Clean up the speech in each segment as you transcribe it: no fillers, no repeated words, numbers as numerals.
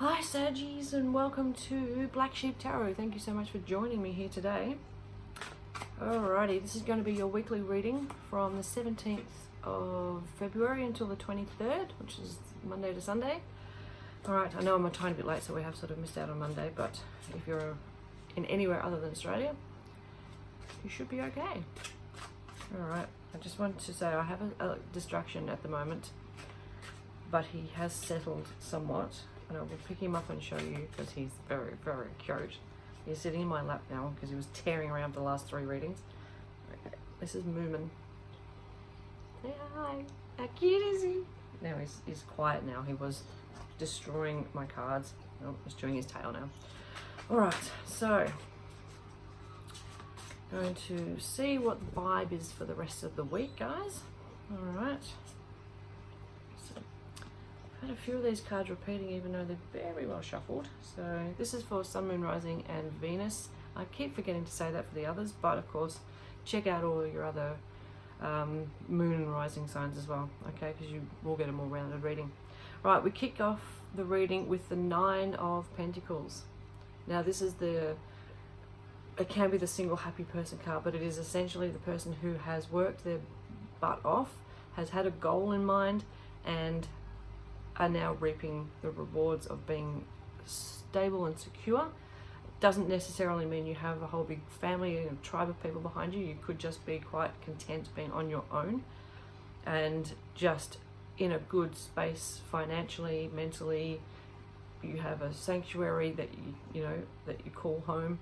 Hi Saggies, and welcome to Black Sheep Tarot. Thank you so much for joining me here today. Alrighty, this is going to be your weekly reading from the 17th of February until the 23rd, which is Monday to Sunday. Alright, I know I'm a tiny bit late, so we have sort of missed out on Monday, but if you're in anywhere other than Australia, you should be okay. Alright, I just wanted to say I have a distraction at the moment, but he has settled somewhat. And I will pick him up and show you because he's very, very cute. He's sitting in my lap now because he was tearing around for the last 3 readings. Okay, this is Moomin. Say hi. How cute is he? Now he's quiet now. He was destroying my cards. Oh, he's doing his tail now. Alright, so going to see what the vibe is for the rest of the week, guys. Alright. Had a few of these cards repeating even though they're very well shuffled. So this is for Sun, Moon, Rising and Venus. I keep forgetting to say that for the others, but of course check out all your other Moon and Rising signs as well, okay, because you will get a more rounded reading. Right, we kick off the reading with the 9 of Pentacles. Now this is it can be the single happy person card, but it is essentially the person who has worked their butt off, has had a goal in mind, and are now reaping the rewards of being stable and secure. It doesn't necessarily mean you have a whole big family and a tribe of people behind you. You could just be quite content being on your own and just in a good space financially, mentally. You have a sanctuary that you know that you call home,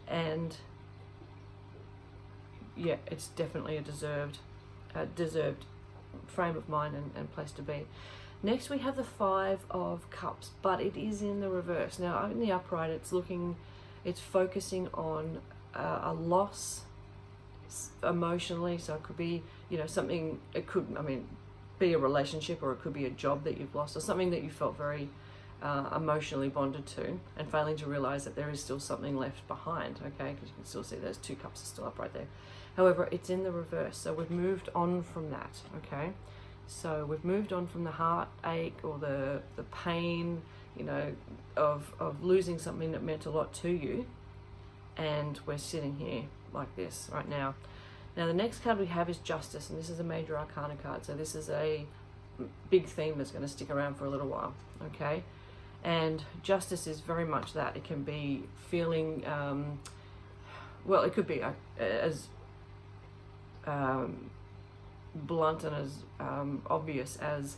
and yeah, it's definitely a deserved frame of mind and place to be. Next we have the 5 of Cups, but it is in the reverse. Now in the upright it's focusing on a loss emotionally, so it could be, you know, something, it could, I mean, be a relationship, or it could be a job that you've lost, or something that you felt very emotionally bonded to, and failing to realize that there is still something left behind, okay, because you can still see those 2 cups are still up right there. However, it's in the reverse, so we've moved on from that, okay. So we've moved on from the heartache or the pain, you know, of losing something that meant a lot to you, and we're sitting here like this right now. Now the next card we have is Justice, and this is a major arcana card, so this is a big theme that's going to stick around for a little while, okay. And Justice is very much that. It can be feeling, well, it could be as blunt and as obvious as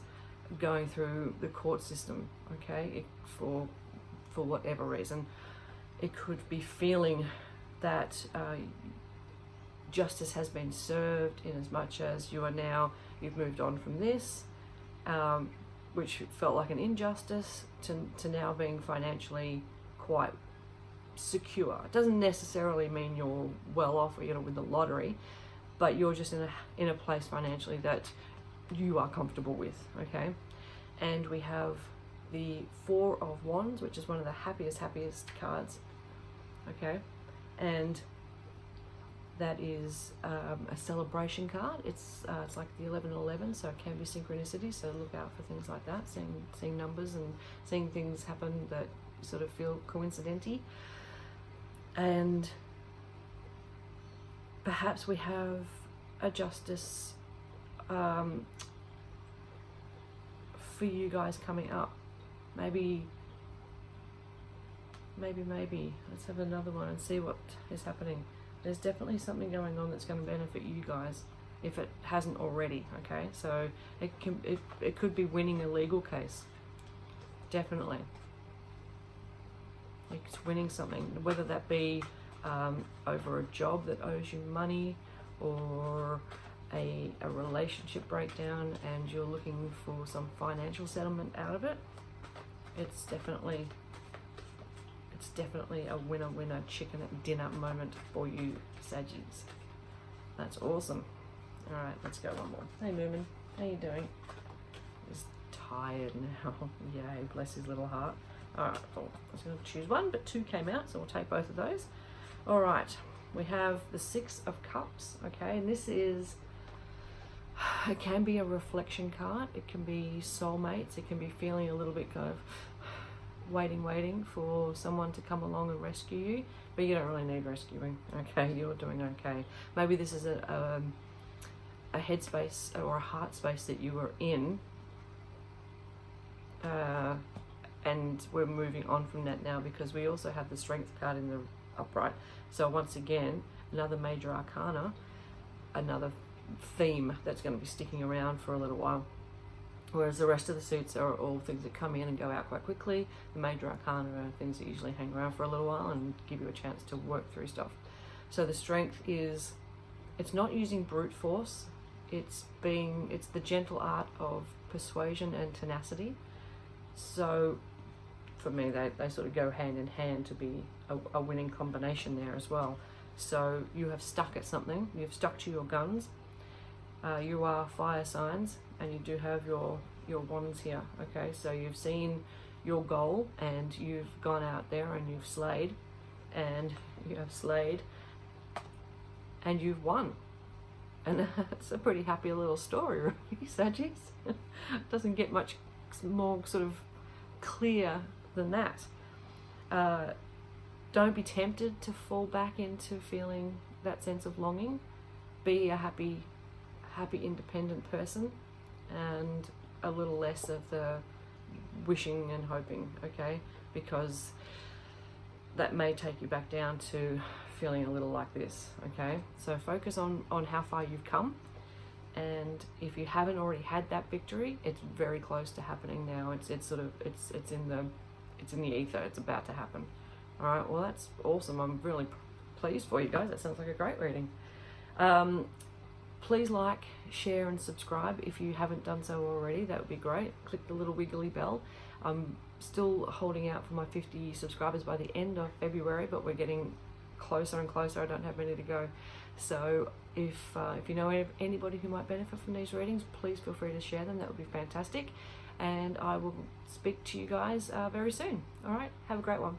going through the court system, okay, for whatever reason. It could be feeling that justice has been served, in as much as you've moved on from this, which felt like an injustice, to now being financially quite secure. It doesn't necessarily mean you're well off or you're gonna win the lottery, but you're just in a place financially that you are comfortable with, okay? And we have the 4 of Wands, which is one of the happiest cards, okay? And that is a celebration card. It's like the 11-11, so it can be synchronicity, so look out for things like that, seeing numbers and seeing things happen that sort of feel coincidental. And perhaps we have a justice for you guys coming up. Maybe. Let's have another one and see what is happening. There's definitely something going on that's going to benefit you guys, if it hasn't already, okay? So it could be winning a legal case. Definitely. It's winning something, whether that be over a job that owes you money, or a relationship breakdown and you're looking for some financial settlement out of it. It's definitely a winner chicken dinner moment for you Saggies. That's awesome. Alright, let's go one more. Hey Moomin, how you doing? He's tired now. Yay, bless his little heart. Alright, cool. I was going to choose one, but 2 came out, so we'll take both of those. Alright, we have the 6 of Cups, okay, and this is, it can be a reflection card, it can be soulmates, it can be feeling a little bit kind of waiting for someone to come along and rescue you, but you don't really need rescuing. Okay, you're doing okay. Maybe this is a headspace or a heart space that you were in, and we're moving on from that now, because we also have the Strength card in the upright. So once again, another major arcana, another theme that's going to be sticking around for a little while. Whereas the rest of the suits are all things that come in and go out quite quickly. The major arcana are things that usually hang around for a little while and give you a chance to work through stuff. So the Strength is, it's not using brute force, it's the gentle art of persuasion and tenacity. So for me, they sort of go hand in hand to be a winning combination there as well. So you have stuck at something, you've stuck to your guns. You are fire signs, and you do have your wands here. Okay, so you've seen your goal and you've gone out there and you've slayed, and you have slayed and you've won. And that's a pretty happy little story, really, Saggies. Doesn't get much more sort of clear than that. Don't be tempted to fall back into feeling that sense of longing. Be a happy independent person, and a little less of the wishing and hoping, okay? Because that may take you back down to feeling a little like this, okay? So focus on how far you've come, and if you haven't already had that victory, it's very close to happening now. It's in the ether. It's about to happen. All right, well, that's awesome. I'm really pleased for you guys. That sounds like a great reading. Please like, share and subscribe if you haven't done so already. That would be great. Click the little wiggly bell. I'm still holding out for my 50 subscribers by the end of February, but we're getting closer and closer. I don't have many to go. So if you know anybody who might benefit from these readings, please feel free to share them. That would be fantastic. And I will speak to you guys very soon. All right, have a great one.